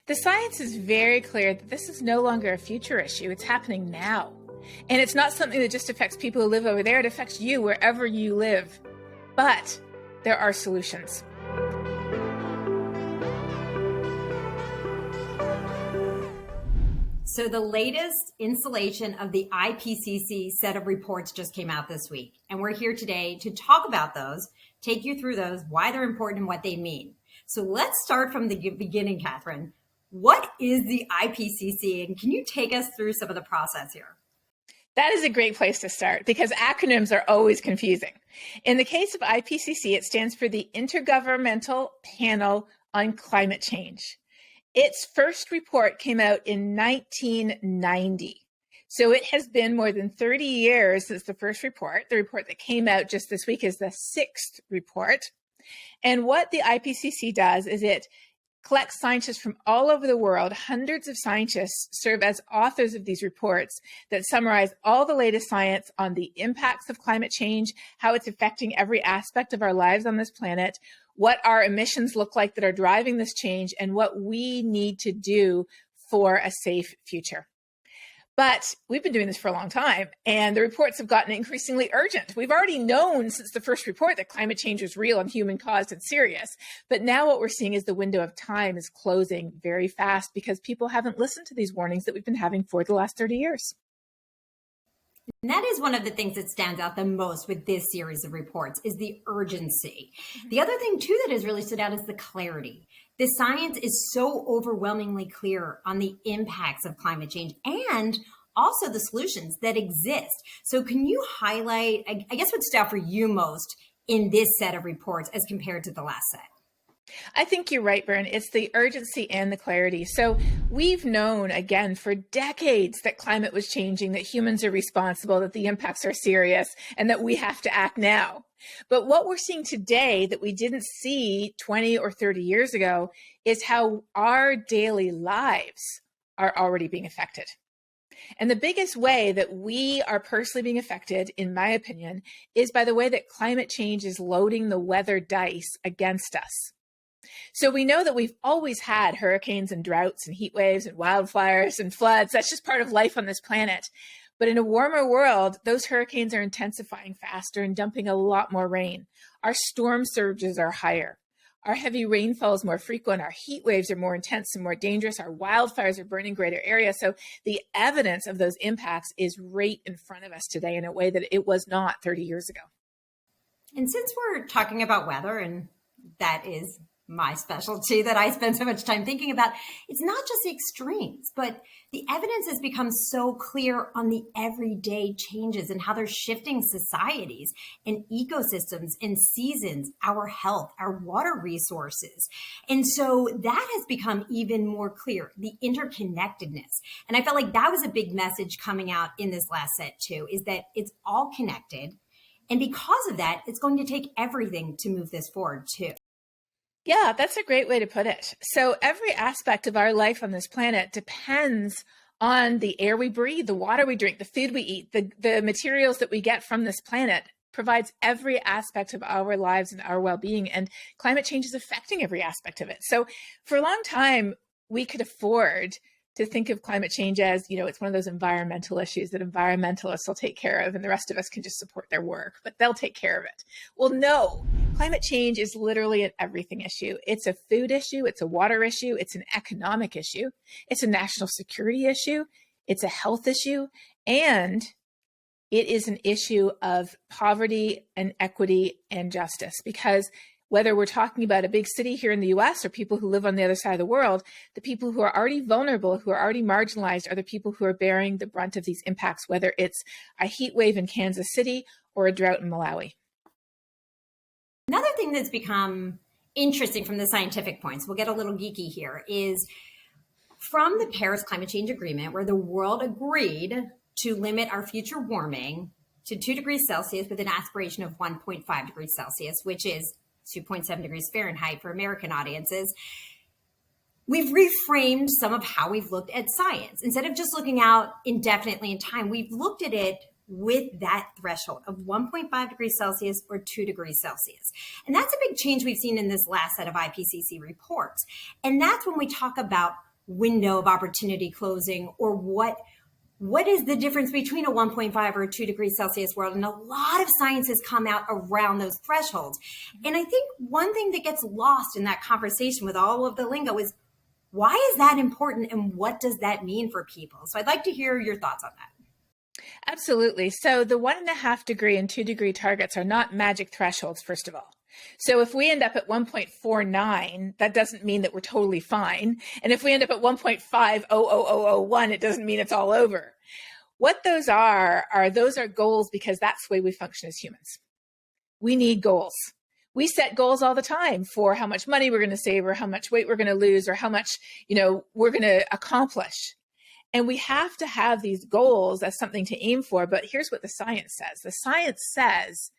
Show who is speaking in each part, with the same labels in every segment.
Speaker 1: The science is very clear that this is no longer a future issue. It's happening now. And it's not something that just affects people who live over there. It affects you wherever you live. But there are solutions.
Speaker 2: So the latest installation of the IPCC set of reports just came out this week. And we're here today to talk about those, take you through those, why they're important and what they mean. So let's start from the beginning, Katharine. What is the IPCC? And can you take us through some of the process here?
Speaker 1: That is a great place to start because acronyms are always confusing. In the case of IPCC, it stands for the Intergovernmental Panel on Climate Change. Its first report came out in 1990. So it has been more than 30 years since the first report. The report that came out just this week is the sixth report. And what the IPCC does is it collects scientists from all over the world. Hundreds of scientists serve as authors of these reports that summarize all the latest science on the impacts of climate change, how it's affecting every aspect of our lives on this planet, what our emissions look like that are driving this change, and what we need to do for a safe future. But we've been doing this for a long time, and the reports have gotten increasingly urgent. We've already known since the first report that climate change is real and human-caused and serious. But now what we're seeing is the window of time is closing very fast because people haven't listened to these warnings that we've been having for the last 30 years.
Speaker 2: And that is one of the things that stands out the most with this series of reports is the urgency. The other thing, too, that has really stood out is the clarity. The science is so overwhelmingly clear on the impacts of climate change and also the solutions that exist. So can you highlight, I guess, what stood out for you most in this set of reports as compared to the last set?
Speaker 1: I think you're right, Bern. It's the urgency and the clarity. So we've known, again, for decades that climate was changing, that humans are responsible, that the impacts are serious, and that we have to act now. But what we're seeing today that we didn't see 20 or 30 years ago is how our daily lives are already being affected. And the biggest way that we are personally being affected, in my opinion, is by the way that climate change is loading the weather dice against us. So we know that we've always had hurricanes and droughts and heat waves and wildfires and floods. That's just part of life on this planet. But in a warmer world, those hurricanes are intensifying faster and dumping a lot more rain. Our storm surges are higher. Our heavy rainfall is more frequent. Our heat waves are more intense and more dangerous. Our wildfires are burning greater areas. So the evidence of those impacts is right in front of us today in a way that it was not 30 years ago.
Speaker 2: And since we're talking about weather, and that is my specialty that I spend so much time thinking about, it's not just the extremes, but the evidence has become so clear on the everyday changes and how they're shifting societies and ecosystems and seasons, our health, our water resources. And so that has become even more clear, the interconnectedness. And I felt like that was a big message coming out in this last set too, is that it's all connected. And because of that, it's going to take everything to move this forward too.
Speaker 1: Yeah, that's a great way to put it. So every aspect of our life on this planet depends on the air we breathe, the water we drink, the food we eat, the materials that we get from this planet provides every aspect of our lives and our well-being. And climate change is affecting every aspect of it. So for a long time, we could afford to think of climate change as, it's one of those environmental issues that environmentalists will take care of and the rest of us can just support their work, but they'll take care of it. Well, no, climate change is literally an everything issue. It's a food issue. It's a water issue. It's an economic issue. It's a national security issue. It's a health issue. And it is an issue of poverty and equity and justice, because whether we're talking about a big city here in the US or people who live on the other side of the world, the people who are already vulnerable, who are already marginalized, are the people who are bearing the brunt of these impacts, whether it's a heat wave in Kansas City or a drought in Malawi.
Speaker 2: Another thing that's become interesting from the scientific points, we'll get a little geeky here, is from the Paris Climate Change Agreement, where the world agreed to limit our future warming to 2 degrees Celsius with an aspiration of 1.5 degrees Celsius, which is 2.7 degrees Fahrenheit for American audiences. We've reframed some of how we've looked at science. Instead of just looking out indefinitely in time, we've looked at it with that threshold of 1.5 degrees Celsius or 2 degrees Celsius. And that's a big change we've seen in this last set of IPCC reports. And that's when we talk about window of opportunity closing, or what is the difference between a 1.5 or a 2 degrees Celsius world? And a lot of science has come out around those thresholds. And I think one thing that gets lost in that conversation with all of the lingo is, why is that important and what does that mean for people? So I'd like to hear your thoughts on that.
Speaker 1: Absolutely. So the 1.5 degree and 2 degree targets are not magic thresholds, first of all. So if we end up at 1.49, that doesn't mean that we're totally fine. And if we end up at 1.500001, it doesn't mean it's all over. What those are goals, because that's the way we function as humans. We need goals. We set goals all the time for how much money we're going to save, or how much weight we're going to lose, or how much, we're going to accomplish. And we have to have these goals as something to aim for. But here's what the science says. The science says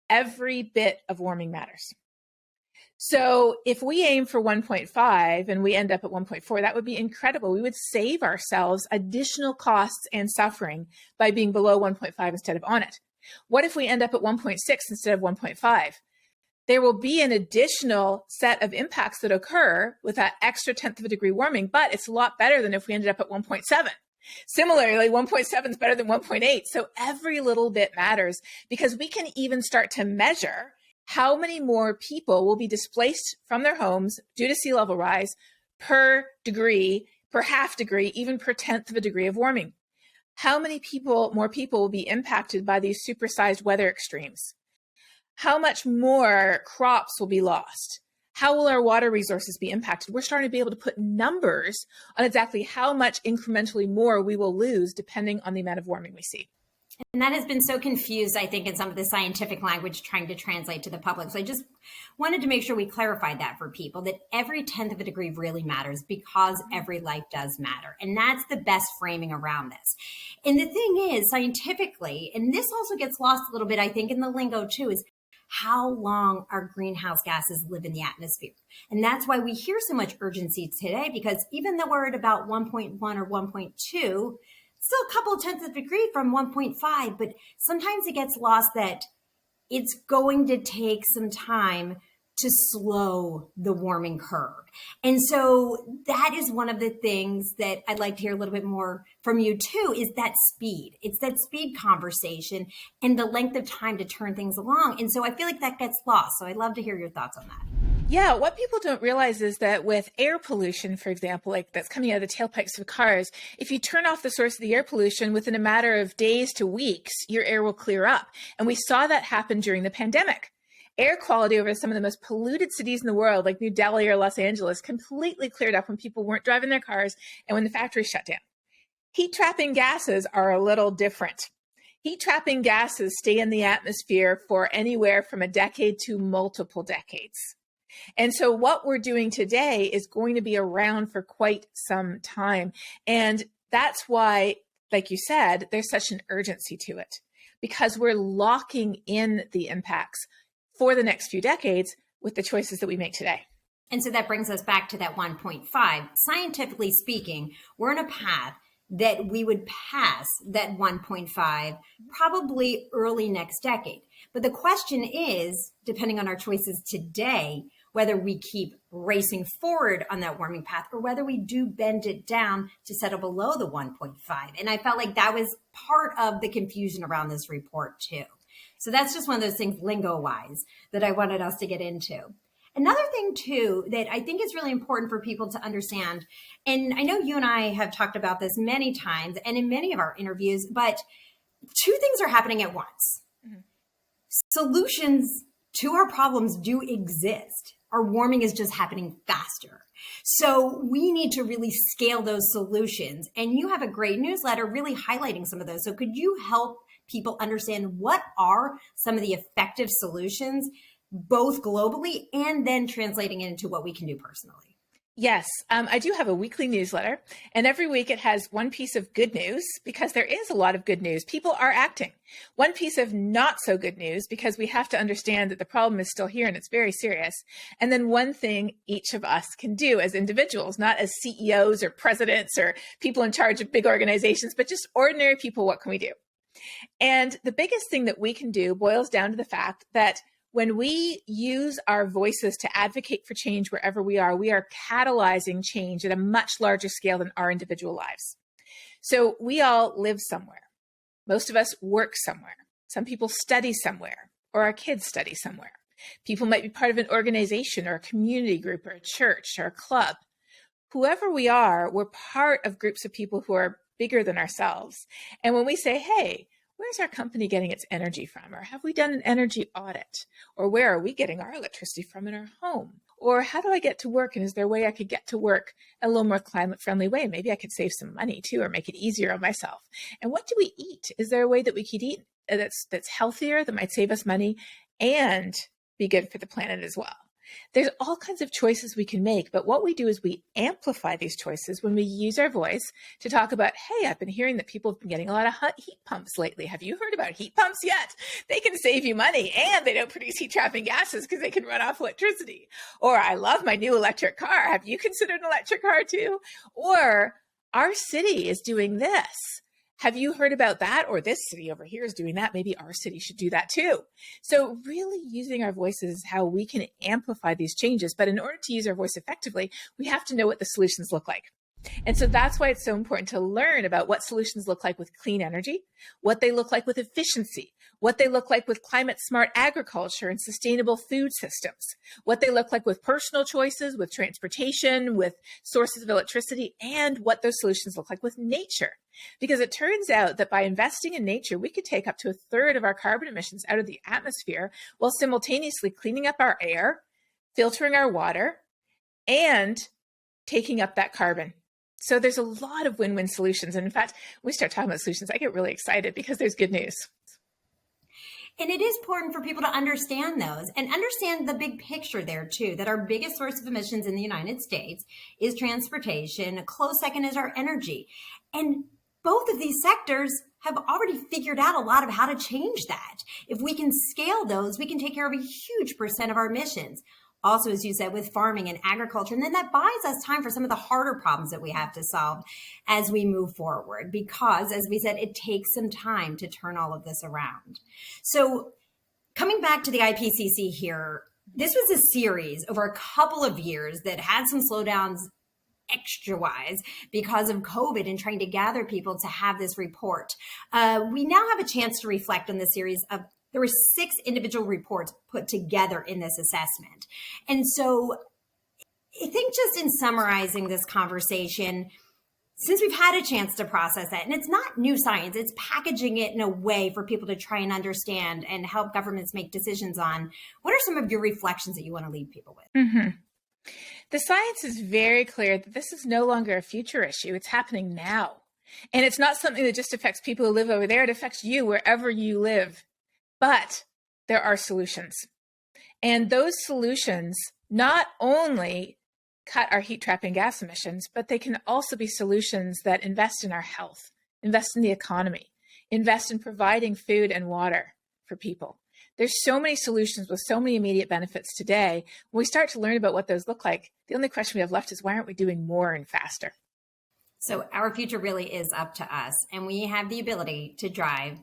Speaker 1: every bit of warming matters. So if we aim for 1.5 and we end up at 1.4, that would be incredible. We would save ourselves additional costs and suffering by being below 1.5 instead of on it. What if we end up at 1.6 instead of 1.5? There will be an additional set of impacts that occur with that extra 1/10 of a degree warming, but it's a lot better than if we ended up at 1.7. Similarly, 1.7 is better than 1.8. So every little bit matters, because we can even start to measure how many more people will be displaced from their homes due to sea level rise per degree, per half degree, even per 1/10 of a degree of warming. How many more people will be impacted by these supersized weather extremes? How much more crops will be lost? How will our water resources be impacted? We're starting to be able to put numbers on exactly how much incrementally more we will lose depending on the amount of warming we see.
Speaker 2: And that has been so confused, I think, in some of the scientific language trying to translate to the public. So I just wanted to make sure we clarified that for people, that every 1/10 of a degree really matters, because every life does matter. And that's the best framing around this. And the thing is, scientifically, and this also gets lost a little bit, I think, in the lingo too, is how long our greenhouse gases live in the atmosphere. And that's why we hear so much urgency today, because even though we're at about 1.1 or 1.2, still a couple of 1/10 of a degree from 1.5, but sometimes it gets lost that it's going to take some time to slow the warming curve. And so that is one of the things that I'd like to hear a little bit more from you too, is that speed. It's that speed conversation and the length of time to turn things along. And so I feel like that gets lost. So I'd love to hear your thoughts on that.
Speaker 1: Yeah, what people don't realize is that with air pollution, for example, like that's coming out of the tailpipes of cars, if you turn off the source of the air pollution within a matter of days to weeks, your air will clear up. And we saw that happen during the pandemic. Air quality over some of the most polluted cities in the world, like New Delhi or Los Angeles, completely cleared up when people weren't driving their cars and when the factories shut down. Heat trapping gases are a little different. Heat trapping gases stay in the atmosphere for anywhere from a decade to multiple decades. And so what we're doing today is going to be around for quite some time. And that's why, like you said, there's such an urgency to it, because we're locking in the impacts for the next few decades with the choices that we make today.
Speaker 2: And so that brings us back to that 1.5. Scientifically speaking, we're on a path that we would pass that 1.5 probably early next decade. But the question is, depending on our choices today, whether we keep racing forward on that warming path or whether we do bend it down to settle below the 1.5. And I felt like that was part of the confusion around this report too. So that's just one of those things lingo-wise that I wanted us to get into. Another thing too that I think is really important for people to understand, and I know you and I have talked about this many times and in many of our interviews, but two things are happening at once. Mm-hmm. Solutions to our problems do exist. Our warming is just happening faster. So we need to really scale those solutions. And you have a great newsletter really highlighting some of those. So could you help people understand what are some of the effective solutions, both globally and then translating it into what we can do personally?
Speaker 1: Yes, I do have a weekly newsletter, and every week it has one piece of good news, because there is a lot of good news. People are acting. One piece of not so good news, because we have to understand that the problem is still here and it's very serious. And then one thing each of us can do as individuals, not as CEOs or presidents or people in charge of big organizations, but just ordinary people. What can we do? And the biggest thing that we can do boils down to the fact that When we use our voices to advocate for change wherever we are catalyzing change at a much larger scale than our individual lives. So we all live somewhere. Most of us work somewhere. Some people study somewhere, or our kids study somewhere. People might be part of an organization or a community group or a church or a club. Whoever we are, we're part of groups of people who are bigger than ourselves. And when we say, hey, where's our company getting its energy from? Or have we done an energy audit? Or where are we getting our electricity from in our home? Or how do I get to work? And is there a way I could get to work a little more climate-friendly way? Maybe I could save some money too, or make it easier on myself. And what do we eat? Is there a way that we could eat that's healthier, that might save us money and be good for the planet as well? There's all kinds of choices we can make, but what we do is we amplify these choices when we use our voice to talk about, hey, I've been hearing that people have been getting a lot of heat pumps lately. Have you heard about heat pumps yet? They can save you money and they don't produce heat trapping gases because they can run off electricity. Or I love my new electric car. Have you considered an electric car too? Or our city is doing this. Have you heard about that? Or this city over here is doing that. Maybe our city should do that too. So really using our voices is how we can amplify these changes. But in order to use our voice effectively, we have to know what the solutions look like. And so that's why it's so important to learn about what solutions look like with clean energy, what they look like with efficiency, what they look like with climate smart agriculture and sustainable food systems, what they look like with personal choices, with transportation, with sources of electricity, and what those solutions look like with nature. Because it turns out that by investing in nature, we could take up to 1/3 of our carbon emissions out of the atmosphere while simultaneously cleaning up our air, filtering our water, and taking up that carbon. So there's a lot of win-win solutions. And in fact, when we start talking about solutions, I get really excited because there's good news.
Speaker 2: And it is important for people to understand those and understand the big picture there too, that our biggest source of emissions in the United States is transportation. A close second is our energy. And both of these sectors have already figured out a lot of how to change that. If we can scale those, we can take care of a huge percent of our emissions. Also, as you said, with farming and agriculture. And then that buys us time for some of the harder problems that we have to solve as we move forward, because as we said, it takes some time to turn all of this around. So coming back to the IPCC here, this was a series over a couple of years that had some slowdowns extra-wise because of COVID and trying to gather people to have this report. We now have a chance to reflect on the series of there were 6 individual reports put together in this assessment. And so I think just in summarizing this conversation, since we've had a chance to process that, and it's not new science, it's packaging it in a way for people to try and understand and help governments make decisions on, what are some of your reflections that you want to leave people with?
Speaker 1: Mm-hmm. The science is very clear that this is no longer a future issue. It's happening now. And it's not something that just affects people who live over there. It affects you wherever you live. But there are solutions. And those solutions not only cut our heat trapping gas emissions, but they can also be solutions that invest in our health, invest in the economy, invest in providing food and water for people. There's so many solutions with so many immediate benefits today. When we start to learn about what those look like, the only question we have left is, why aren't we doing more and faster?
Speaker 2: So our future really is up to us, and we have the ability to drive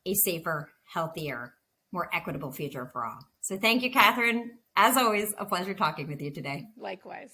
Speaker 2: a safer, healthier, more equitable future for all. So thank you, Katharine. As always, a pleasure talking with you today.
Speaker 1: Likewise.